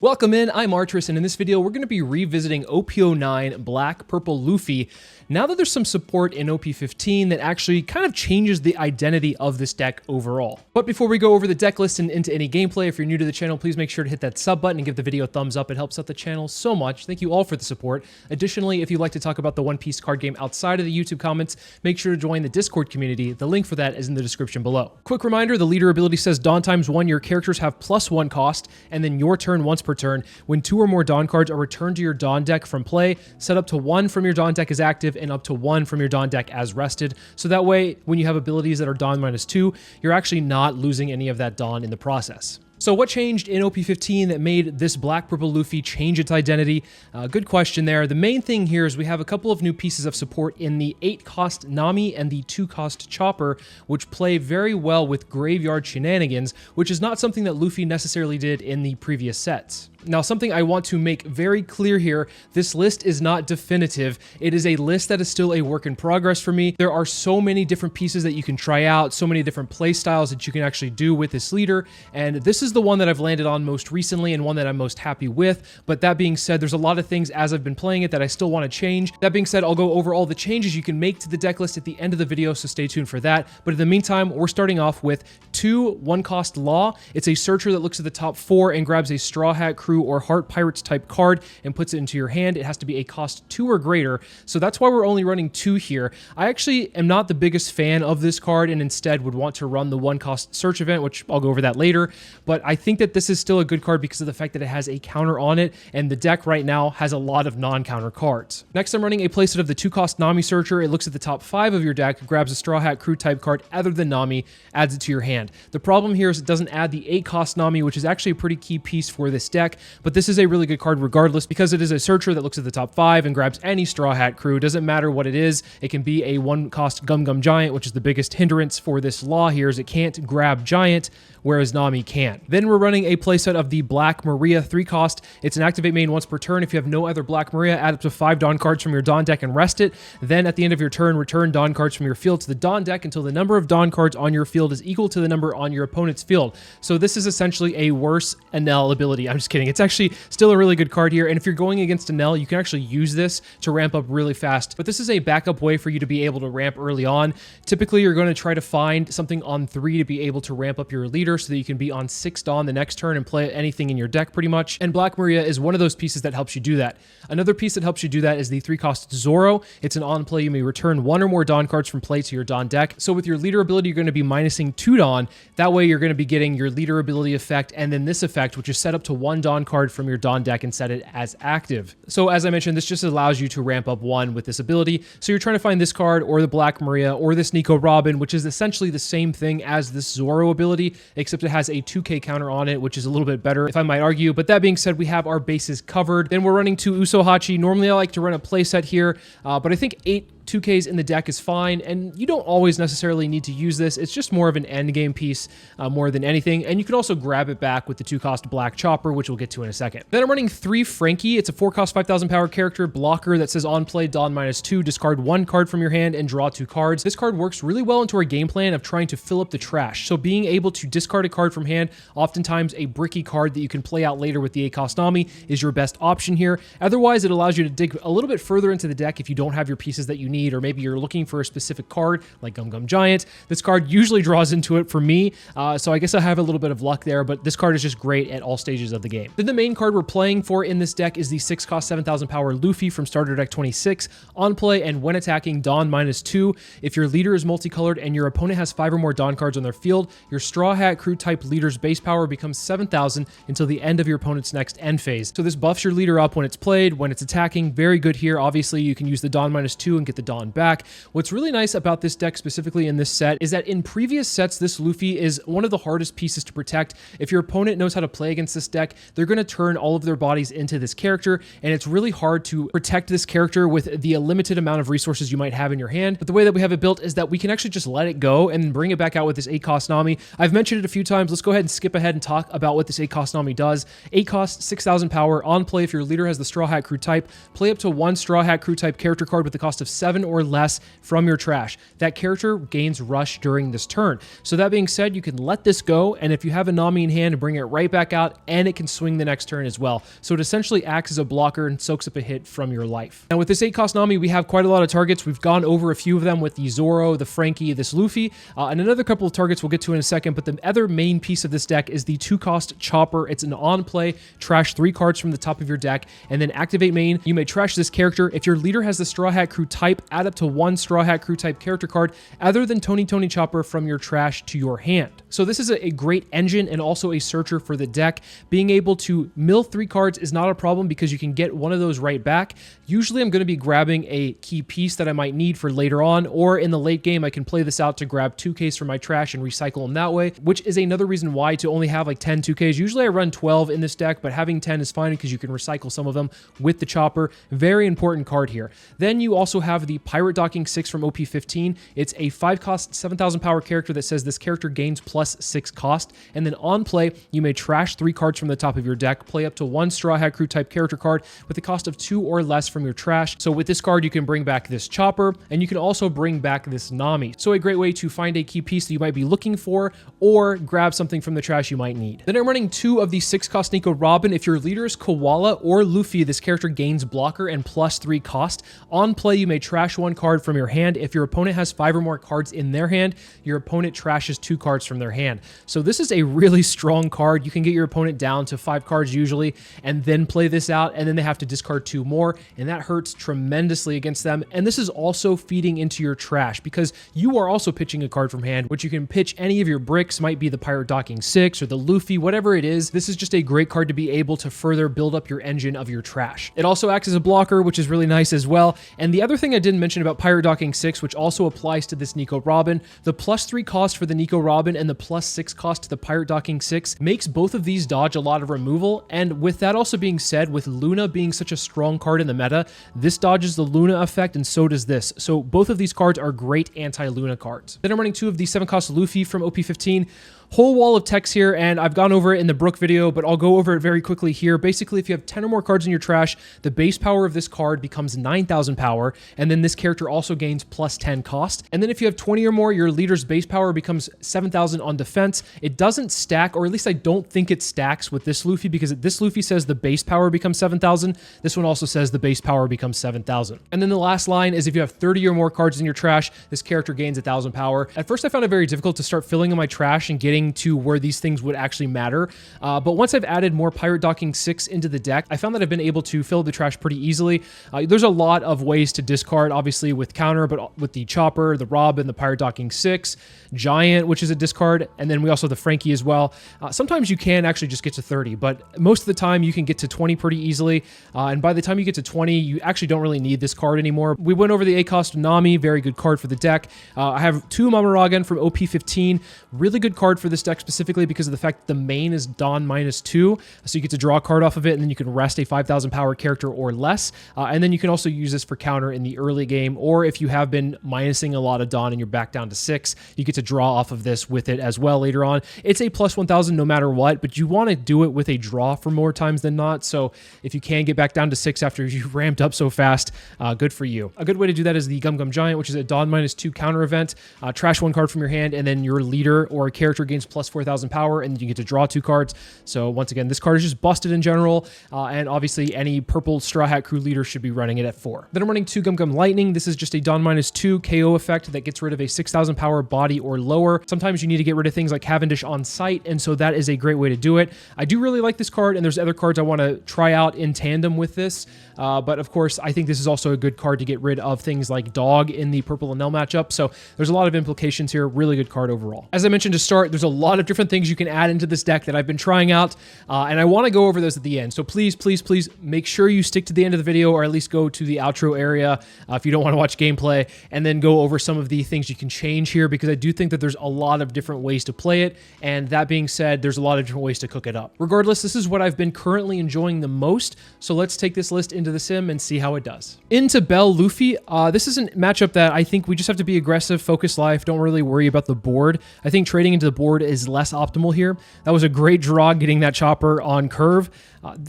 Welcome in, I'm Artris, and in this video we're going to be revisiting OP09 Black Purple Luffy now that there's some support in OP15 that actually kind of changes the identity of this deck overall. But before we go over the deck list and into any gameplay, if you're new to the channel, please make sure to hit that sub button and give the video a thumbs up. It helps out the channel so much. Thank you all for the support. Additionally, if you'd like to talk about the One Piece card game outside of the YouTube comments, make sure to join the Discord community. The link for that is in the description below. Quick reminder, the leader ability says Dawn ×1, your characters have +1 cost, and then your turn once per turn. When 2 or more Dawn cards are returned to your Dawn deck from play, set up to 1 from your Dawn deck as active and up to 1 from your Dawn deck as rested. So that way, when you have abilities that are Dawn -2, you're actually not losing any of that Dawn in the process. So what changed in OP15 that made this Black Purple Luffy change its identity? Good question there. The main thing here is we have a couple of new pieces of support in the 8-cost Nami and the 2-cost Chopper, which play very well with graveyard shenanigans, which is not something that Luffy necessarily did in the previous sets. Now, something I want to make very clear here, this list is not definitive. It is a list that is still a work in progress for me. There are so many different pieces that you can try out, so many different play styles that you can actually do with this leader, and this is the one that I've landed on most recently and one that I'm most happy with. But that being said, there's a lot of things as I've been playing it that I still want to change. That being said, I'll go over all the changes you can make to the deck list at the end of the video, so stay tuned for that. But in the meantime, we're starting off with 2 1-cost Law. It's a searcher that looks at the top 4 and grabs a Straw Hat Crew or Heart Pirates type card and puts it into your hand. It has to be a cost 2 or greater, so that's why we're only running 2 here. I actually am not the biggest fan of this card and instead would want to run the 1-cost search event, which I'll go over that later, but I think that this is still a good card because of the fact that it has a counter on it, and the deck right now has a lot of non-counter cards. Next, I'm running a playset of the 2-cost Nami searcher. It looks at the top 5 of your deck, grabs a Straw Hat Crew type card other than Nami, adds it to your hand. The problem here is it doesn't add the 8-cost Nami, which is actually a pretty key piece for this deck, but this is a really good card regardless because it is a searcher that looks at the top 5 and grabs any Straw Hat Crew. It doesn't matter what it is. It can be a 1-cost Gum Gum Giant, which is the biggest hindrance for this Law here, is it can't grab Giant, whereas Nami can. Then we're running a playset of the Black Maria 3-cost. It's an activate main once per turn. If you have no other Black Maria, add up to 5 Dawn cards from your Dawn deck and rest it. Then at the end of your turn, return Dawn cards from your field to the Dawn deck until the number of Dawn cards on your field is equal to the number on your opponent's field. So this is essentially a worse Enel ability. I'm just kidding. It's actually still a really good card here, and if you're going against Enel, you can actually use this to ramp up really fast, but this is a backup way for you to be able to ramp early on. Typically, you're going to try to find something on 3 to be able to ramp up your leader so that you can be on 6 Dawn the next turn and play anything in your deck pretty much, and Black Maria is one of those pieces that helps you do that. Another piece that helps you do that is the 3-cost Zoro. It's an on play. You may return 1 or more Dawn cards from play to your Dawn deck. So with your leader ability, you're going to be minusing 2 Dawn. That way you're going to be getting your leader ability effect and then this effect, which is set up to 1 Dawn card from your Dawn deck and set it as active. So as I mentioned, this just allows you to ramp up 1 with this ability. So you're trying to find this card or the Black Maria or this Nico Robin, which is essentially the same thing as this Zoro ability, except it has a 2K counter on it, which is a little bit better if I might argue. But that being said, we have our bases covered. Then we're running 2 Usohachi. Normally I like to run a playset here, but I think 8 2Ks in the deck is fine, and you don't always necessarily need to use this. It's just more of an end game piece more than anything, and you can also grab it back with the 2-cost Black Chopper, which we'll get to in a second. Then I'm running 3 Frankie. It's a 4-cost 5,000 power character blocker that says on play Dawn -2, discard 1 card from your hand and draw 2 cards. This card works really well into our game plan of trying to fill up the trash, so being able to discard a card from hand, oftentimes a bricky card that you can play out later with the 8-cost Nami, is your best option here. Otherwise, it allows you to dig a little bit further into the deck if you don't have your pieces that you need, or maybe you're looking for a specific card like Gum Gum Giant. This card usually draws into it for me, so I guess I have a little bit of luck there, but this card is just great at all stages of the game. Then the main card we're playing for in this deck is the 6-cost 7,000 power Luffy from starter deck 26. On play and when attacking, Dawn -2. If your leader is multicolored and your opponent has 5 or more Dawn cards on their field, your Straw Hat Crew type leader's base power becomes 7,000 until the end of your opponent's next end phase. So this buffs your leader up when it's played, when it's attacking. Very good here. Obviously, you can use the Dawn -2 and get the Dawn back. What's really nice about this deck, specifically in this set, is that in previous sets, this Luffy is one of the hardest pieces to protect. If your opponent knows how to play against this deck, they're going to turn all of their bodies into this character, and it's really hard to protect this character with the limited amount of resources you might have in your hand. But the way that we have it built is that we can actually just let it go and bring it back out with this 8-cost Nami. I've mentioned it a few times. Let's go ahead and skip ahead and talk about what this 8-cost Nami does. 8-cost, 6,000 power. On play, if your leader has the Straw Hat Crew type, play up to 1 Straw Hat Crew type character card with the cost of 7 7 or less from your trash. That character gains rush during this turn. So that being said, you can let this go, and if you have a Nami in hand, bring it right back out, and it can swing the next turn as well. So it essentially acts as a blocker and soaks up a hit from your life. Now with this 8-cost Nami, we have quite a lot of targets. We've gone over a few of them with the Zoro, the Frankie, this Luffy, and another couple of targets we'll get to in a second, but the other main piece of this deck is the 2-cost Chopper. It's an on-play, trash 3 cards from the top of your deck, and then activate main. You may trash this character. If your leader has the Straw Hat Crew type, add up to 1 Straw Hat Crew type character card other than Tony Chopper from your trash to your hand. So this is a great engine and also a searcher for the deck. Being able to mill 3 cards is not a problem because you can get one of those right back. Usually I'm going to be grabbing a key piece that I might need for later on, or in the late game I can play this out to grab 2Ks from my trash and recycle them that way, which is another reason why to only have like 10 2Ks. Usually I run 12 in this deck, but having 10 is fine because you can recycle some of them with the Chopper. Very important card here. Then you also have the Pirate Docking 6 from OP15. It's a 5-cost, 7,000 power character that says this character gains plus 6 cost, and then on play, you may trash 3 cards from the top of your deck, play up to 1 Straw Hat Crew type character card with a cost of 2 or less from your trash. So with this card, you can bring back this Chopper, and you can also bring back this Nami. So a great way to find a key piece that you might be looking for, or grab something from the trash you might need. Then I'm running 2 of the 6-cost Nico Robin. If your leader is Koala or Luffy, this character gains blocker and plus 3 cost. On play, you may trash 1 card from your hand. If your opponent has 5 or more cards in their hand, your opponent trashes 2 cards from their hand. So this is a really strong card. You can get your opponent down to 5 cards usually, and then play this out, and then they have to discard 2 more, and that hurts tremendously against them. And this is also feeding into your trash because you are also pitching a card from hand, which you can pitch any of your bricks, might be the Pirate Docking 6 or the Luffy, whatever it is. This is just a great card to be able to further build up your engine of your trash. It also acts as a blocker, which is really nice as well. And the other thing I didn't mention about Pirate Docking 6, which also applies to this Nico Robin, the plus 3 cost for the Nico Robin and the plus 6 cost to the Pirate Docking 6 makes both of these dodge a lot of removal. And with that also being said, with Luna being such a strong card in the meta, this dodges the Luna effect, and so does this. So both of these cards are great anti-Luna cards. Then I'm running 2 of the 7-cost Luffy from OP15. Whole wall of text here, and I've gone over it in the Brook video, but I'll go over it very quickly here. Basically, if you have 10 or more cards in your trash, the base power of this card becomes 9,000 power, and then this character also gains plus 10 cost. And then if you have 20 or more, your leader's base power becomes 7,000 on defense. It doesn't stack, or at least I don't think it stacks with this Luffy, because this Luffy says the base power becomes 7,000. This one also says the base power becomes 7,000. And then the last line is if you have 30 or more cards in your trash, this character gains 1,000 power. At first, I found it very difficult to start filling in my trash and getting to where these things would actually matter. But once I've added more Pirate Docking 6 into the deck, I found that I've been able to fill the trash pretty easily. There's a lot of ways to discard, obviously with counter, but with the Chopper, the Robin, the Pirate Docking 6, Giant, which is a discard, and then we also have the Frankie as well. Sometimes you can actually just get to 30, but most of the time you can get to 20 pretty easily. And by the time you get to 20, you actually don't really need this card anymore. We went over the 8-cost Nami, very good card for the deck. I have 2 Mamaragan from OP15, really good card for this deck specifically because of the fact that the main is Dawn -2, so you get to draw a card off of it, and then you can rest a 5,000 power character or less, and then you can also use this for counter in the early game, or if you have been minusing a lot of Dawn and you're back down to 6, you get to draw off of this with it as well later on. It's a plus 1,000 no matter what, but you want to do it with a draw for more times than not, so if you can get back down to 6 after you ramped up so fast, good for you. A good way to do that is the Gum Gum Giant, which is a Dawn -2 counter event. Trash 1 card from your hand, and then your leader or a character gains plus 4,000 power, and you get to draw 2 cards. So once again, this card is just busted in general, and obviously any purple Straw Hat Crew leader should be running it at 4. Then I'm running 2 Gum Gum Lightning. This is just a Dawn -2 KO effect that gets rid of a 6,000 power body or lower. Sometimes you need to get rid of things like Cavendish on sight, and so that is a great way to do it. I do really like this card, and there's other cards I want to try out in tandem with this, but of course, I think this is also a good card to get rid of things like Dog in the purple Enel matchup, so there's a lot of implications here. Really good card overall. As I mentioned to start, there's a lot of different things you can add into this deck that I've been trying out, and I want to go over those at the end. So please, please, please make sure you stick to the end of the video, or at least go to the outro area if you don't want to watch gameplay, and then go over some of the things you can change here, because I do think that there's a lot of different ways to play it, and that being said, there's a lot of different ways to cook it up. Regardless, this is what I've been currently enjoying the most, so let's take this list into the sim and see how it does. Into Bell Luffy, this is a matchup that I think we just have to be aggressive, focus life, don't really worry about the board. I think trading into the board board is less optimal here. That was a great draw getting that chopper on curve.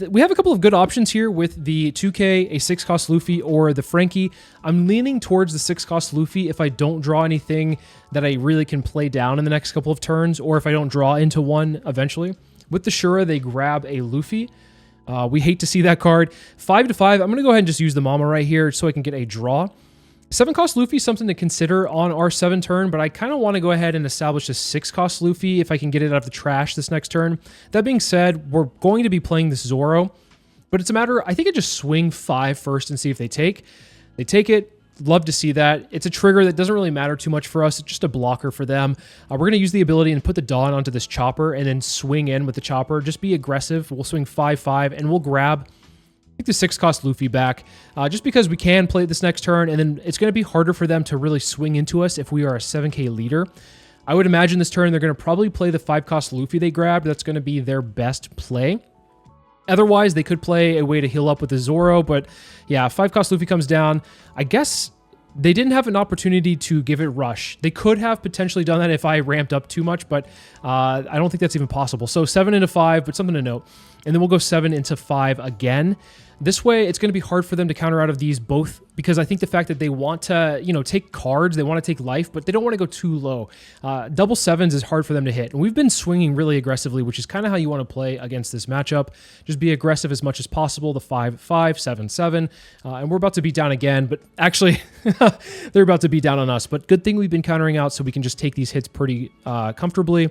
We have a couple of good options here with the 2K, a 6-cost Luffy, or the Frankie. I'm leaning towards the 6-cost Luffy if I don't draw anything that I really can play down in the next couple of turns, or if I don't draw into one eventually. With the Shura, they grab a Luffy. We hate to see that card. 5 to 5, I'm going to go ahead and just use the Mama right here so I can get a draw. 7-cost Luffy is something to consider on our 7 turn, but I kind of want to go ahead and establish a 6-cost Luffy if I can get it out of the trash this next turn. That being said, we're going to be playing this Zoro, but it's a matter, I think I just swing 5 first and see if they take. They take it. Love to see that. It's a trigger that doesn't really matter too much for us. It's just a blocker for them. We're going to use the ability and put the Dawn onto this chopper and then swing in with the chopper. Just be aggressive. We'll swing 5-5 and we'll grab the 6-cost Luffy back, just because we can play it this next turn, and then it's going to be harder for them to really swing into us if we are a 7K leader. I would imagine this turn they're going to probably play the 5-cost Luffy they grabbed. That's going to be their best play. Otherwise, they could play a way to heal up with the Zoro, but yeah, 5-cost Luffy comes down. I guess they didn't have an opportunity to give it rush. They could have potentially done that if I ramped up too much, but I don't think that's even possible. So 7 into 5, but something to note. And then we'll go 7 into 5 again. This way, it's going to be hard for them to counter out of these both, because I think the fact that they want to, take cards, they want to take life, but they don't want to go too low. Double 7s is hard for them to hit. And we've been swinging really aggressively, which is kind of how you want to play against this matchup. Just be aggressive as much as possible. The 5-5, 7-7. And we're about to beat down again, but actually, they're about to beat down on us. But good thing we've been countering out so we can just take these hits pretty comfortably.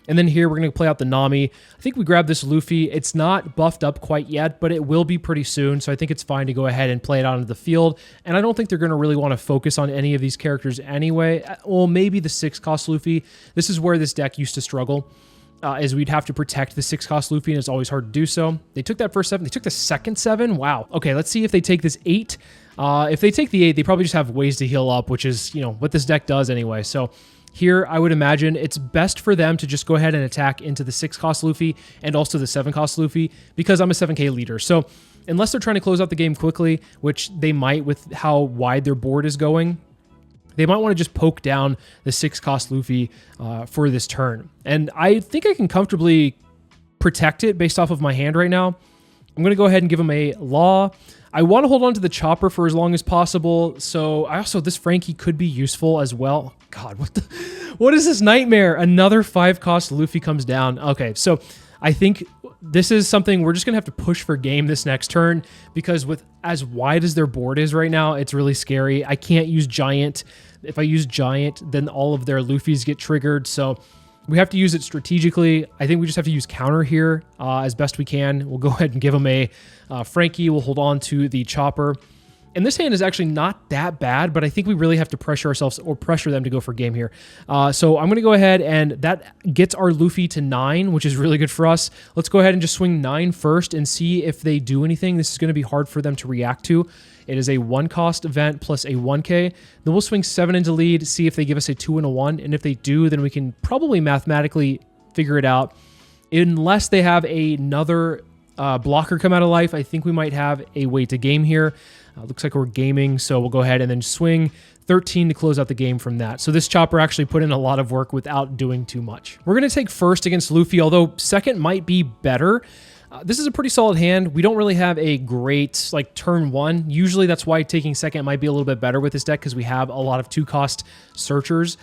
And then here, we're going to play out the Nami. I think we grab this Luffy. It's not buffed up quite yet, but it will be pretty soon, so I think it's fine to go ahead and play it out into the field. And I don't think they're going to really want to focus on any of these characters anyway. Well, maybe the 6-cost Luffy. This is where this deck used to struggle, is we'd have to protect the 6-cost Luffy, and it's always hard to do so. They took that first 7. They took the second 7. Wow. Okay, let's see if they take this 8. If they take the 8, they probably just have ways to heal up, which is, what this deck does anyway. So here, I would imagine it's best for them to just go ahead and attack into the 6-cost Luffy and also the 7-cost Luffy, because I'm a 7K leader. So unless they're trying to close out the game quickly, which they might with how wide their board is going, they might want to just poke down the 6-cost Luffy for this turn. And I think I can comfortably protect it based off of my hand right now. I'm going to go ahead and give him a Law. I want to hold on to the chopper for as long as possible. So this Frankie could be useful as well. God, what is this nightmare? Another 5-cost Luffy comes down. Okay, so I think this is something we're just going to have to push for game this next turn, because with as wide as their board is right now, it's really scary. I can't use Giant. If I use Giant, then all of their Luffys get triggered. So we have to use it strategically. I think we just have to use counter here as best we can. We'll go ahead and give them a Frankie. We'll hold on to the chopper. And this hand is actually not that bad, but I think we really have to pressure ourselves or pressure them to go for game here. So I'm going to go ahead, and that gets our Luffy to 9, which is really good for us. Let's go ahead and just swing 9 first and see if they do anything. This is going to be hard for them to react to. It is a 1-cost event plus a 1K. Then we'll swing 7 into lead, see if they give us a 2 and a 1. And if they do, then we can probably mathematically figure it out. Unless they have another blocker come out of life, I think we might have a way to game here. Looks like we're gaming, so we'll go ahead and then swing 13 to close out the game from that. So this chopper actually put in a lot of work without doing too much. We're going to take first against Luffy, although second might be better. This is a pretty solid hand. We don't really have a great, turn 1. Usually that's why taking second might be a little bit better with this deck, because we have a lot of 2-cost searchers.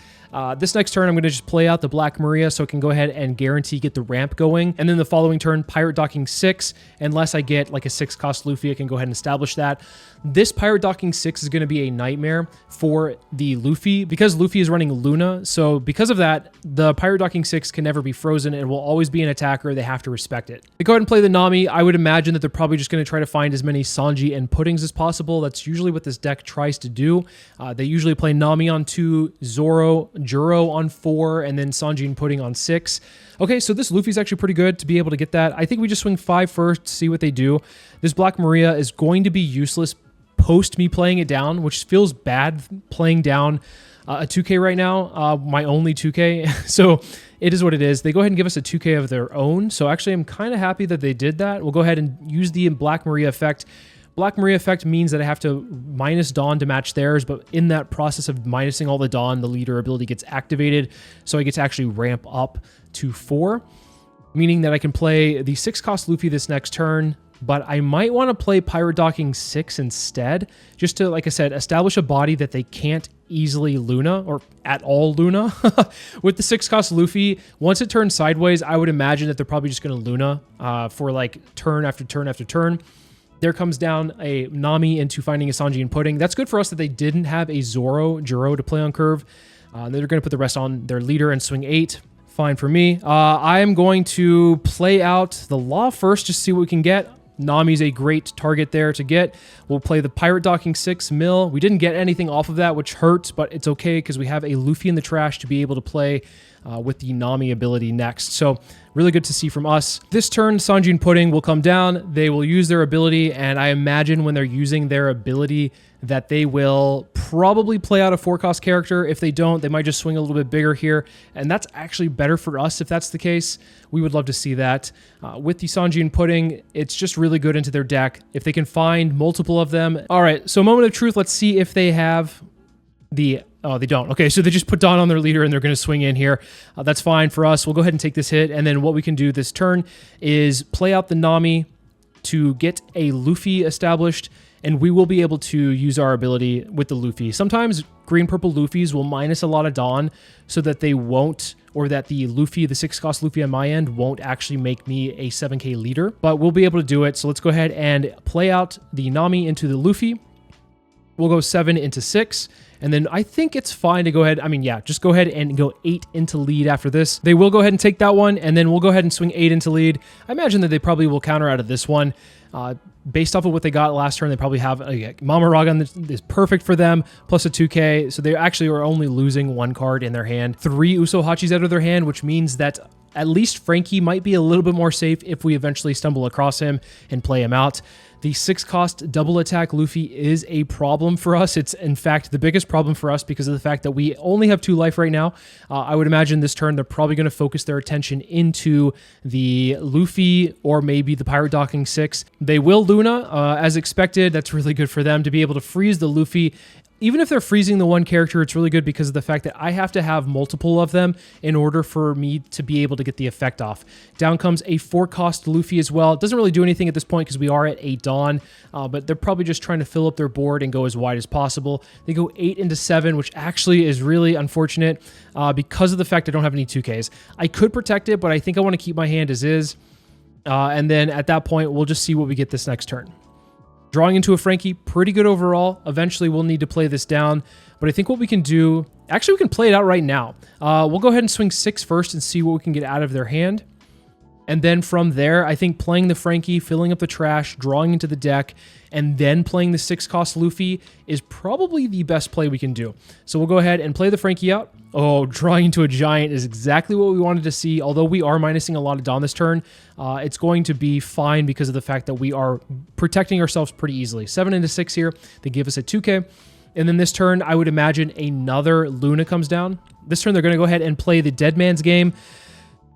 This next turn, I'm going to just play out the Black Maria so I can go ahead and guarantee get the ramp going. And then the following turn, Pirate Docking 6. Unless I get a 6-cost Luffy, I can go ahead and establish that. This Pirate Docking 6 is going to be a nightmare for the Luffy, because Luffy is running Luna. So because of that, the Pirate Docking 6 can never be frozen and will always be an attacker. They have to respect it. To go ahead and play the Nami, I would imagine that they're probably just going to try to find as many Sanji and Puddings as possible. That's usually what this deck tries to do. They usually play Nami on 2, Zoro, Juro on 4, and then Sanji and Pudding on 6. Okay, so this Luffy's actually pretty good to be able to get that. I think we just swing 5 first, see what they do. This Black Maria is going to be useless post me playing it down, which feels bad playing down a 2K right now, my only 2K. So it is what it is. They go ahead and give us a 2K of their own. So actually, I'm kind of happy that they did that. We'll go ahead and use the Black Maria effect. Black Maria effect means that I have to minus Dawn to match theirs, but in that process of minusing all the Dawn, the leader ability gets activated, so I get to actually ramp up to 4, meaning that I can play the 6-cost Luffy this next turn, but I might want to play Pirate Docking 6 instead, just to, like I said, establish a body that they can't easily Luna, or at all Luna. With the 6-cost Luffy, once it turns sideways, I would imagine that they're probably just going to Luna for like turn after turn after turn. There comes down a Nami into finding a Sanji and Pudding. That's good for us that they didn't have a Zoro Juro to play on curve. They're going to put the rest on their leader and swing 8. Fine for me. I am going to play out the Law first, just see what we can get. Nami's a great target there to get. We'll play the Pirate Docking 6 mill. We didn't get anything off of that, which hurts, but it's okay because we have a Luffy in the trash to be able to play with the Nami ability next. So really good to see from us. This turn, Sanji and Pudding will come down. They will use their ability, and I imagine when they're using their ability that they will probably play out a 4-cost character. If they don't, they might just swing a little bit bigger here, and that's actually better for us if that's the case. We would love to see that. With the Sanji and Pudding, it's just really good into their deck. If they can find multiple of them. All right, so moment of truth. Let's see if they have the... Oh, they don't. Okay, so they just put Dawn on their leader and they're going to swing in here. That's fine for us. We'll go ahead and take this hit, and then what we can do this turn is play out the Nami to get a Luffy established, and we will be able to use our ability with the Luffy. Sometimes green-purple Luffys will minus a lot of Dawn so that they won't, or that the Luffy, the 6-cost Luffy on my end, won't actually make me a 7k leader, but we'll be able to do it. So let's go ahead and play out the Nami into the Luffy. We'll go 7 into 6. And then I think it's fine to go ahead. I mean, yeah, just go ahead and go 8 into lead after this. They will go ahead and take that one, and then we'll go ahead and swing 8 into lead. I imagine that they probably will counter out of this one. Based off of what they got last turn, they probably have Mama Raga is perfect for them, plus a 2k. So they actually are only losing 1 card in their hand. 3 Uso Hachis out of their hand, which means that at least Frankie might be a little bit more safe if we eventually stumble across him and play him out. The 6-cost double attack Luffy is a problem for us. It's, in fact, the biggest problem for us because of the fact that we only have 2 life right now. I would imagine this turn they're probably going to focus their attention into the Luffy or maybe the Pirate Docking 6. They will Luna, as expected. That's really good for them to be able to freeze the Luffy. Even if they're freezing the one character, it's really good because of the fact that I have to have multiple of them in order for me to be able to get the effect off. Down comes a 4-cost Luffy as well. It doesn't really do anything at this point because we are at 8 Dawn, but they're probably just trying to fill up their board and go as wide as possible. They go 8 into 7, which actually is really unfortunate because of the fact I don't have any 2Ks. I could protect it, but I think I want to keep my hand as is. And then at that point, we'll just see what we get this next turn. Drawing into a Frankie, pretty good overall. Eventually, we'll need to play this down. But I think what we can do... Actually, we can play it out right now. We'll go ahead and swing 6 first and see what we can get out of their hand. And then from there, I think playing the Frankie, filling up the trash, drawing into the deck, and then playing the 6-cost Luffy is probably the best play we can do. So we'll go ahead and play the Frankie out. Oh, drawing into a giant is exactly what we wanted to see. Although we are minusing a lot of Dawn this turn, it's going to be fine because of the fact that we are protecting ourselves pretty easily. 7 into 6 here. They give us a 2k. And then this turn, I would imagine another Luna comes down. This turn, they're going to go ahead and play the Dead Man's Game,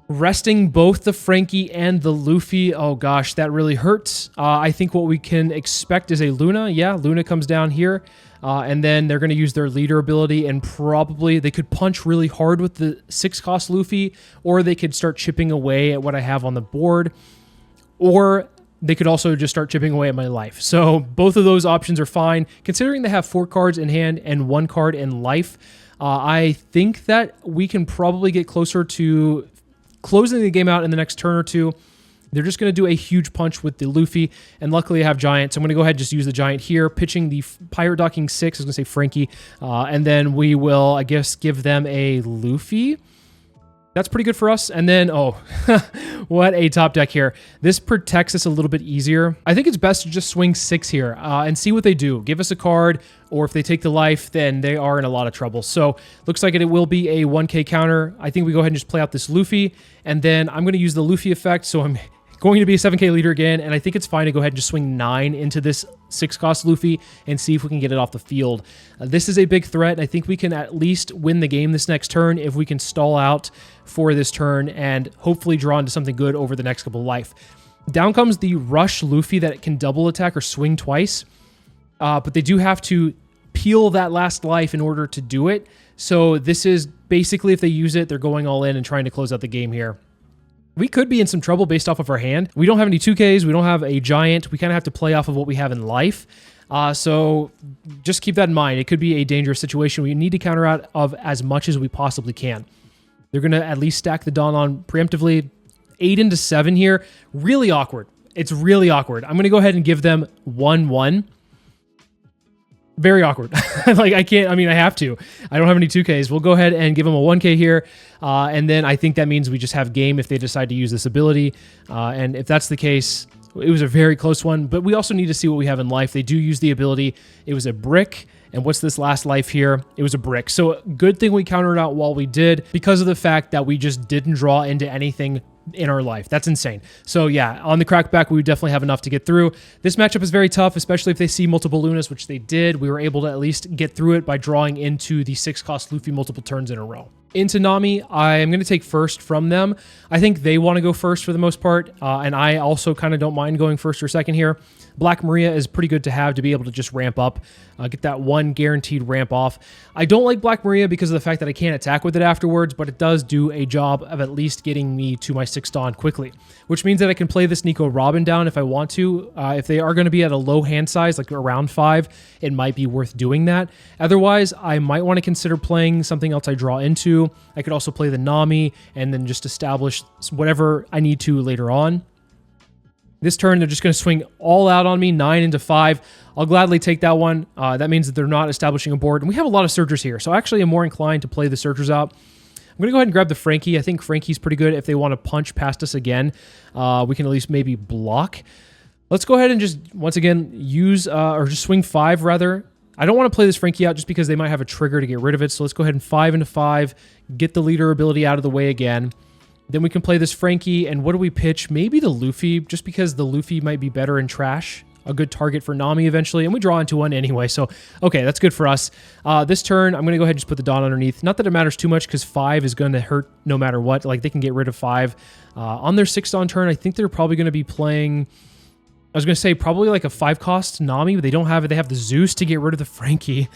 resting both the Frankie and the Luffy. Oh gosh, that really hurts. I think what we can expect is a Luna. Yeah, Luna comes down here. And then they're going to use their leader ability, and probably they could punch really hard with the 6-cost Luffy, or they could start chipping away at what I have on the board, or they could also just start chipping away at my life. So both of those options are fine. Considering they have 4 cards in hand and 1 card in life, I think that we can probably get closer to closing the game out in the next turn or two. They're just going to do a huge punch with the Luffy, and luckily I have Giant, so I'm going to go ahead and just use the Giant here, pitching the Pirate Docking 6, I was going to say Frankie, and then we will, I guess, give them a Luffy. That's pretty good for us. And then, oh, what a top deck here. This protects us a little bit easier. I think it's best to just swing 6 here and see what they do. Give us a card, or if they take the life, then they are in a lot of trouble. So looks like it will be a 1k counter. I think we go ahead and just play out this Luffy, and then I'm going to use the Luffy effect, so I'm going to be a 7k leader again, and I think it's fine to go ahead and just swing 9 into this 6-cost Luffy and see if we can get it off the field. This is a big threat, and I think we can at least win the game this next turn if we can stall out for this turn and hopefully draw into something good over the next couple of life. Down comes the Rush Luffy that can double attack or swing twice, but they do have to peel that last life in order to do it. So this is basically, if they use it, they're going all in and trying to close out the game here. We could be in some trouble based off of our hand. We don't have any 2Ks. We don't have a giant. We kind of have to play off of what we have in life. So just keep that in mind. It could be a dangerous situation. We need to counter out of as much as we possibly can. They're going to at least stack the Dawn on preemptively. 8 into 7 here. Really awkward. It's really awkward. I'm going to go ahead and give them 1-1. Very awkward. Like, I can't, I mean, I have to. I don't have any 2Ks. We'll go ahead and give them a 1K here. And then I think that means we just have game if they decide to use this ability. And if that's the case, it was a very close one. But we also need to see what we have in life. They do use the ability. It was a brick. And what's this last life here? It was a brick. So good thing we countered out while we did, because of the fact that we just didn't draw into anything in our life. That's insane. So yeah, on the crackback, we would definitely have enough to get through. This matchup is very tough, especially if they see multiple Lunas, which they did. We were able to at least get through it by drawing into the 6-cost Luffy multiple turns in a row. Into Nami, I am going to take first from them. I think they want to go first for the most part, and I also kind of don't mind going first or second here. Black Maria is pretty good to have to be able to just ramp up, get that one guaranteed ramp off. I don't like Black Maria because of the fact that I can't attack with it afterwards, but it does do a job of at least getting me to my 6 Dawn quickly, which means that I can play this Nico Robin down if I want to. If they are going to be at a low hand size, like around 5, it might be worth doing that. Otherwise, I might want to consider playing something else I draw into. I could also play the Nami and then just establish whatever I need to later on. This turn, they're just going to swing all out on me, 9 into 5. I'll gladly take that one. That means that they're not establishing a board. And we have a lot of Surgers here, so actually I'm more inclined to play the Surgers out. I'm going to go ahead and grab the Frankie. I think Frankie's pretty good if they want to punch past us again. We can at least maybe block. Let's go ahead and just, once again, use, or just swing 5, rather. I don't want to play this Frankie out just because they might have a trigger to get rid of it. So let's go ahead and 5 into 5, get the leader ability out of the way again. Then we can play this Frankie, and what do we pitch? Maybe the Luffy, just because the Luffy might be better in trash. A good target for Nami eventually, and we draw into one anyway, so okay, that's good for us. This turn, I'm going to go ahead and just put the Dawn underneath. Not that it matters too much, because 5 is going to hurt no matter what. Like, they can get rid of 5. On their 6 Dawn turn, I think they're probably going to be playing... I was going to say probably like a 5-cost Nami, but they don't have it. They have the Zeus to get rid of the Frankie.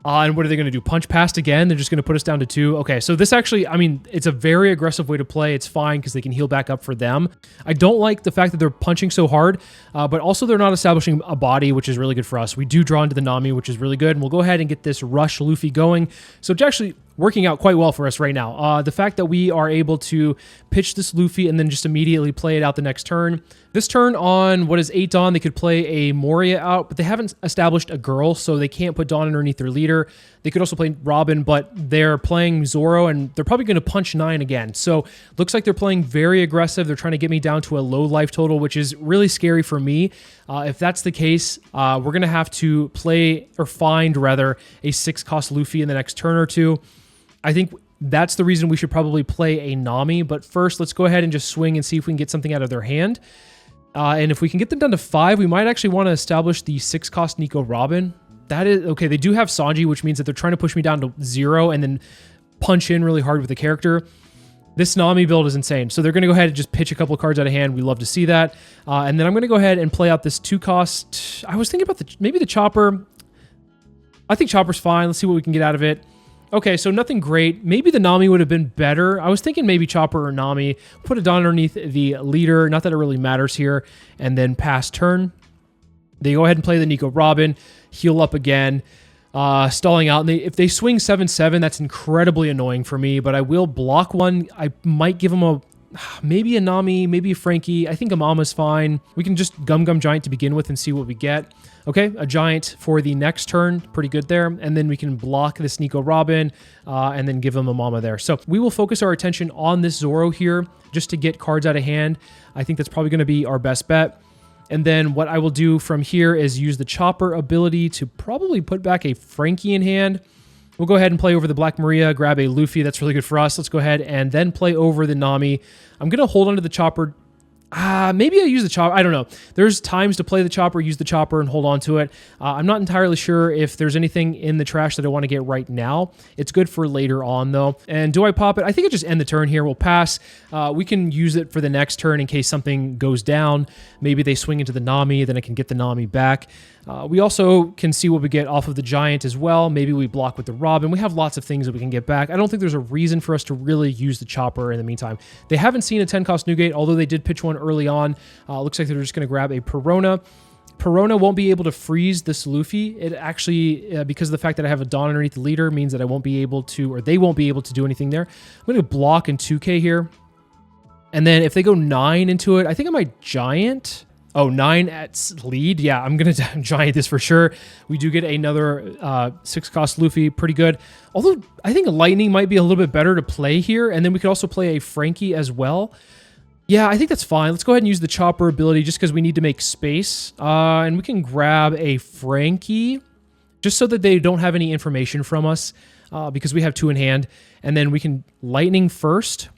And what are they going to do? Punch past again? They're just going to put us down to 2. Okay, so this actually, I mean, it's a very aggressive way to play. It's fine because they can heal back up for them. I don't like the fact that they're punching so hard, but also they're not establishing a body, which is really good for us. We do draw into the Nami, which is really good, and we'll go ahead and get this Rush Luffy going. So it's actually working out quite well for us right now. The fact that we are able to pitch this Luffy and then just immediately play it out the next turn. This turn on what is 8 Dawn, they could play a Moria out, but they haven't established a girl, so they can't put Dawn underneath their leader. They could also play Robin, but they're playing Zoro, and they're probably going to punch 9 again. So looks like they're playing very aggressive. They're trying to get me down to a low life total, which is really scary for me. If that's the case, we're going to have to play, or find rather, a 6-cost Luffy in the next turn or two. I think that's the reason we should probably play a Nami, but first let's go ahead and just swing and see if we can get something out of their hand. And if we can get them down to 5, we might actually want to establish the 6-cost Nico Robin. That is, okay, they do have Sanji, which means that they're trying to push me down to 0 and then punch in really hard with the character. This Nami build is insane. So they're going to go ahead and just pitch a couple of cards out of hand. We love to see that. And then I'm going to go ahead and play out this 2-cost. I was thinking about maybe the Chopper. I think Chopper's fine. Let's see what we can get out of it. Okay, so nothing great. Maybe the Nami would have been better. I was thinking maybe Chopper or Nami. Put it down underneath the leader. Not that it really matters here. And then pass turn. They go ahead and play the Nico Robin. Heal up again. Stalling out. And if they swing 7-7, that's incredibly annoying for me. But I will block one. I might give them maybe a Nami, maybe a Frankie. I think a Mama's fine. We can just Gum Giant to begin with and see what we get. Okay, a Giant for the next turn. Pretty good there. And then we can block this Nico Robin and then give them a Mama there. So we will focus our attention on this Zoro here just to get cards out of hand. I think that's probably going to be our best bet. And then what I will do from here is use the Chopper ability to probably put back a Frankie in hand. We'll go ahead and play over the Black Maria, grab a Luffy. That's really good for us. Let's go ahead and then play over the Nami. I'm going to hold onto the Chopper Maybe I use the chopper. I don't know. There's times to play the chopper, use the chopper, and hold on to it. I'm not entirely sure if there's anything in the trash that I want to get right now. It's good for later on, though. And do I pop it? I think I just end the turn here. We'll pass. We can use it for the next turn in case something goes down. Maybe they swing into the Nami, then I can get the Nami back. We also can see what we get off of the Giant as well. Maybe we block with the Robin. We have lots of things that we can get back. I don't think there's a reason for us to really use the chopper in the meantime. They haven't seen a 10-cost Newgate, although they did pitch one early on. Looks like they're just going to grab a Perona. Perona won't be able to freeze this Luffy. It actually, because of the fact that I have a Dawn underneath the leader, means that I won't be able to, or they won't be able to do anything there. I'm going to block in 2K here. And then if they go 9 into it, I think I might Giant. Oh, 9 at lead. Yeah, I'm going to Giant this for sure. We do get another 6-cost Luffy. Pretty good. Although, I think Lightning might be a little bit better to play here. And then we could also play a Frankie as well. Yeah, I think that's fine. Let's go ahead and use the chopper ability just because we need to make space. And we can grab a Frankie just so that they don't have any information from us because we have 2 in hand. And then we can Lightning first.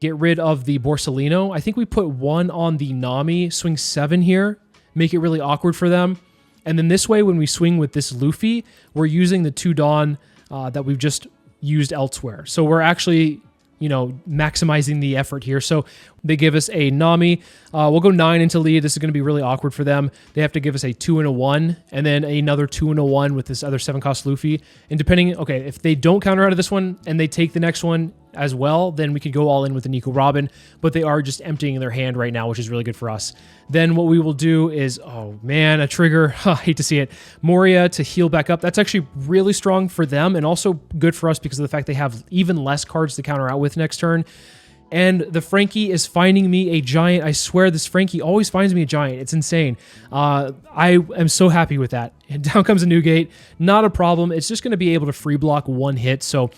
Get rid of the Borsalino. I think we put 1 on the Nami, swing 7 here, make it really awkward for them. And then this way, when we swing with this Luffy, we're using the 2 Dawn that we've just used elsewhere. So we're actually, you know, maximizing the effort here. So they give us a Nami. We'll go 9 into lead. This is going to be really awkward for them. They have to give us a 2 and a 1, and then another 2 and a 1 with this other 7-cost Luffy. And depending, okay, if they don't counter out of this one and they take the next one as well, then we could go all in with the Nico Robin, but they are just emptying their hand right now, which is really good for us. Then what we will do is, oh man, a trigger. I hate to see it. Moria to heal back up. That's actually really strong for them and also good for us because of the fact they have even less cards to counter out with next turn. And the Frankie is finding me a Giant. I swear this Frankie always finds me a Giant. It's insane. I am so happy with that. And down comes a Newgate. Not a problem. It's just going to be able to free block 1 hit, so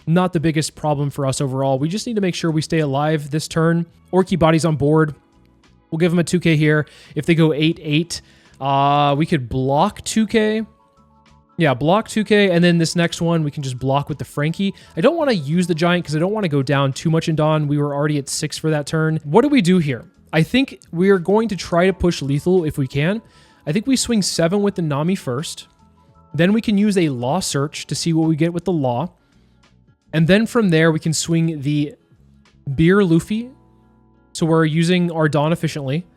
not the biggest problem for us overall. We just need to make sure we stay alive this turn. Orky Body's on board. We'll give them a 2K here. If they go 8-8, we could block 2K. Yeah, block 2K, and then this next one, we can just block with the Frankie. I don't want to use the Giant because I don't want to go down too much in Dawn. We were already at 6 for that turn. What do we do here? I think we are going to try to push lethal if we can. I think we swing 7 with the Nami first. Then we can use a Law Search to see what we get with the Law. And then from there, we can swing the Beer Luffy. So we're using our Dawn efficiently.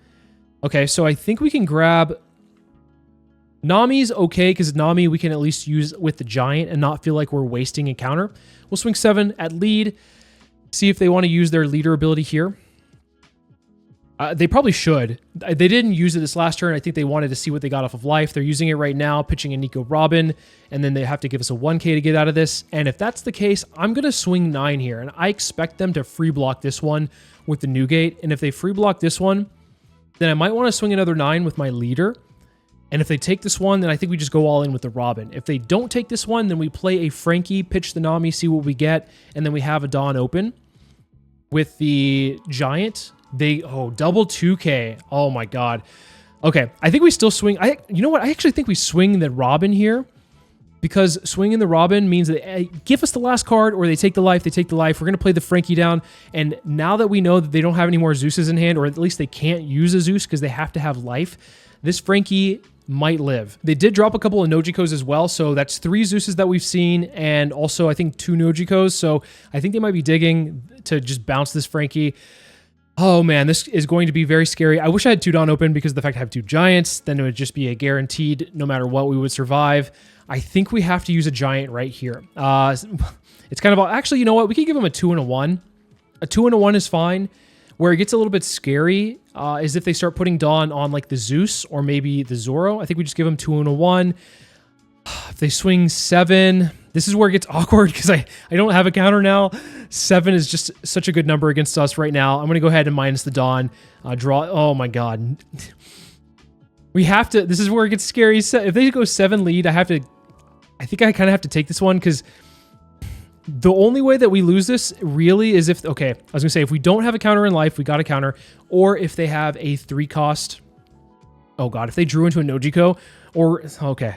Okay, so I think we can grab... Nami's okay, because Nami we can at least use with the Giant and not feel like we're wasting a counter. We'll swing 7 at lead. See if they want to use their leader ability here. They probably should. They didn't use it this last turn. I think they wanted to see what they got off of life. They're using it right now, pitching a Nico Robin, and then they have to give us a 1K to get out of this. And if that's the case, I'm going to swing 9 here, and I expect them to free block this one with the Newgate. And if they free block this one, then I might want to swing another 9 with my leader. And if they take this one, then I think we just go all in with the Robin. If they don't take this one, then we play a Frankie, pitch the Nami, see what we get, and then we have a Dawn open. With the Giant... double 2K. Oh my god. Okay, I think we still swing. You know what? I actually think we swing the Robin here because swinging the Robin means that give us the last card or they take the life. They take the life. We're going to play the Frankie down. And now that we know that they don't have any more Zeus's in hand, or at least they can't use a Zeus because they have to have life, this Frankie might live. They did drop a couple of Nojikos as well, so that's 3 Zeus's that we've seen, and also I think 2 Nojikos, so I think they might be digging to just bounce this Frankie. Oh man, this is going to be very scary. I wish I had 2 Dawn open because of the fact I have 2 Giants, then it would just be a guaranteed no matter what we would survive. I think we have to use a Giant right here. It's kind of, actually, you know what? We could give them a 2 and a 1. A 2 and a 1 is fine. Where it gets a little bit scary is if they start putting Dawn on like the Zeus or maybe the Zoro. I think we just give them 2 and a 1. If they swing 7, this is where it gets awkward because I don't have a counter now. 7 is just such a good number against us right now. I'm going to go ahead and minus the Dawn. Draw. Oh my god. We have to. This is where it gets scary. If they go 7 lead, I think I kind of have to take this one because the only way that we lose this really is if, okay, I was going to say, if we don't have a counter in life, we got a counter, or if they have a 3 cost. Oh god, if they drew into a Nojiko, or, okay.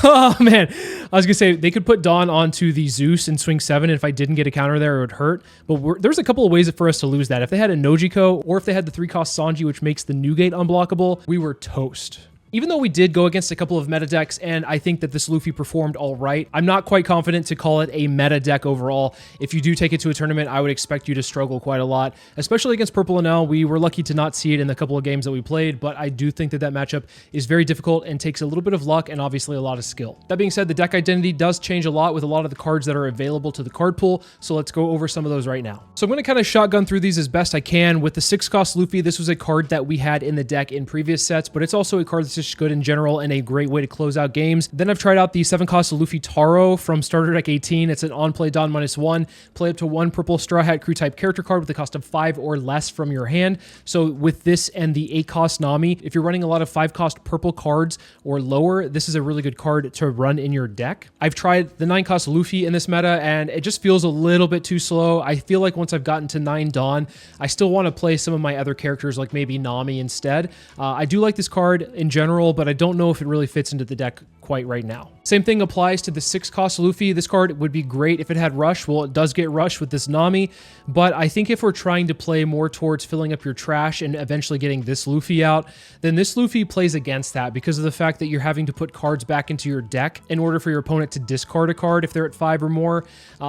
Oh man, I was gonna say they could put Dawn onto the Zeus and swing 7, and if I didn't get a counter there, it would hurt. But there's a couple of ways for us to lose that. If they had a Nojiko, or if they had the 3-cost Sanji, which makes the Newgate unblockable, we were toast. Even though we did go against a couple of meta decks, and I think that this Luffy performed all right, I'm not quite confident to call it a meta deck overall. If you do take it to a tournament, I would expect you to struggle quite a lot, especially against Purple and L. We were lucky to not see it in the couple of games that we played, but I do think that that matchup is very difficult and takes a little bit of luck and obviously a lot of skill. That being said, the deck identity does change a lot with a lot of the cards that are available to the card pool, so let's go over some of those right now. So I'm going to kind of shotgun through these as best I can. With the 6-cost Luffy, this was a card that we had in the deck in previous sets, but it's also a card that's just good in general and a great way to close out games. Then I've tried out the 7-cost Luffy Taro from starter deck 18. It's an on-play Dawn -1. Play up to 1 purple Straw Hat crew type character card with a cost of 5 or less from your hand. So with this and the 8-cost Nami, if you're running a lot of 5-cost purple cards or lower, this is a really good card to run in your deck. I've tried the 9-cost Luffy in this meta, and it just feels a little bit too slow. I feel like once I've gotten to 9 Dawn, I still want to play some of my other characters, like maybe Nami instead. I do like this card in general, but I don't know if it really fits into the deck quite right now. Same thing applies to the 6-cost Luffy. This card would be great if it had Rush. Well, it does get Rush with this Nami, but I think if we're trying to play more towards filling up your trash and eventually getting this Luffy out, then this Luffy plays against that because of the fact that you're having to put cards back into your deck in order for your opponent to discard a card if they're at 5 or more.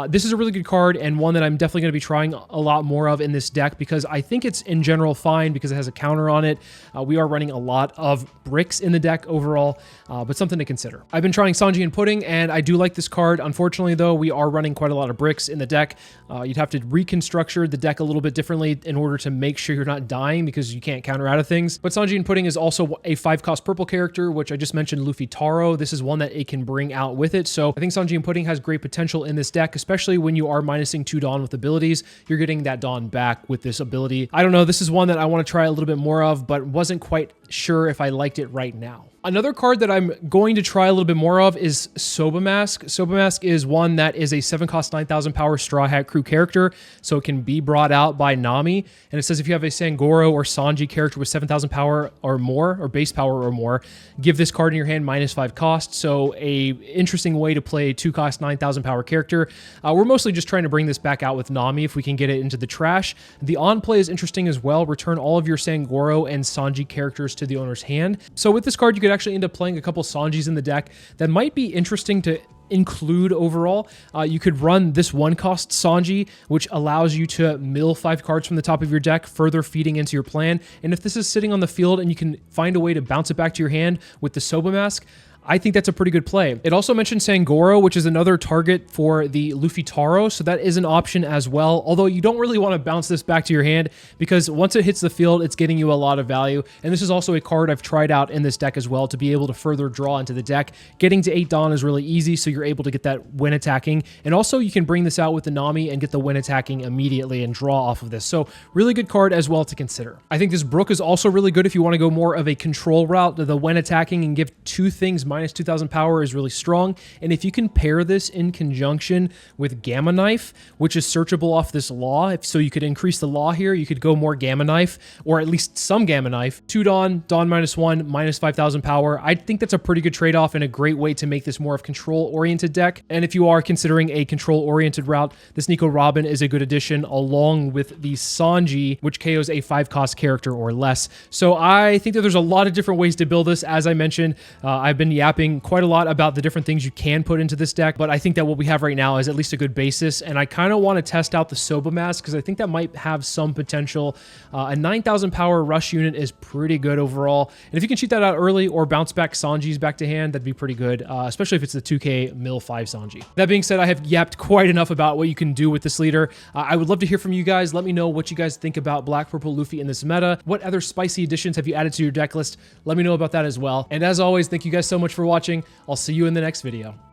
This is a really good card and one that I'm definitely going to be trying a lot more of in this deck because I think it's in general fine because it has a counter on it. We are running a lot of bricks in the deck overall, but something to consider. I've been trying Sanji and Pudding, and I do like this card. Unfortunately, though, we are running quite a lot of bricks in the deck. You'd have to reconstructure the deck a little bit differently in order to make sure you're not dying because you can't counter out of things. But Sanji and Pudding is also a 5-cost purple character, which I just mentioned, Luffy Taro. This is one that it can bring out with it. So I think Sanji and Pudding has great potential in this deck, especially when you are minusing 2 Dawn with abilities. You're getting that Dawn back with this ability. I don't know. This is one that I want to try a little bit more of, but wasn't quite sure if I liked it right now. Another card that I'm going to try a little bit more of is Soba Mask. Soba Mask is one that is a 7-cost 9,000 power Straw Hat crew character, so it can be brought out by Nami. And it says if you have a Sangoro or Sanji character with 7,000 power or more, or base power or more, give this card in your hand -5 cost. So a interesting way to play a 2-cost 9,000 power character. We're mostly just trying to bring this back out with Nami if we can get it into the trash. The on play is interesting as well. Return all of your Sangoro and Sanji characters to the owner's hand. So with this card, you could actually end up playing a couple Sanjis in the deck that might be interesting to include overall. You could run this 1-cost Sanji, which allows you to mill 5 cards from the top of your deck, further feeding into your plan. And if this is sitting on the field and you can find a way to bounce it back to your hand with the Soba Mask, I think that's a pretty good play. It also mentioned Sangoro, which is another target for the Luffy Taro, so that is an option as well, although you don't really want to bounce this back to your hand because once it hits the field, it's getting you a lot of value, and this is also a card I've tried out in this deck as well to be able to further draw into the deck. Getting to 8 Dawn is really easy, so you're able to get that win attacking, and also you can bring this out with the Nami and get the win attacking immediately and draw off of this, so really good card as well to consider. I think this Brook is also really good if you want to go more of a control route. The win attacking and give 2 things -2,000 power is really strong, and if you can pair this in conjunction with Gamma Knife, which is searchable off this Law, so you could increase the Law here, you could go more Gamma Knife, or at least some Gamma Knife. 2 Dawn, Dawn -1, -5,000 power. I think that's a pretty good trade-off and a great way to make this more of control-oriented deck, and if you are considering a control-oriented route, this Nico Robin is a good addition along with the Sanji, which KOs a 5-cost character or less. So I think that there's a lot of different ways to build this. As I mentioned, I've been yapping quite a lot about the different things you can put into this deck, but I think that what we have right now is at least a good basis, and I kind of want to test out the Soba Mask because I think that might have some potential. A 9,000 power rush unit is pretty good overall, and if you can cheat that out early or bounce back Sanji's back to hand, that'd be pretty good, especially if it's the 2K Mill 5 Sanji. That being said, I have yapped quite enough about what you can do with this leader. I would love to hear from you guys. Let me know what you guys think about Black Purple Luffy in this meta. What other spicy additions have you added to your deck list? Let me know about that as well. And as always, thank you guys so much for watching. I'll see you in the next video.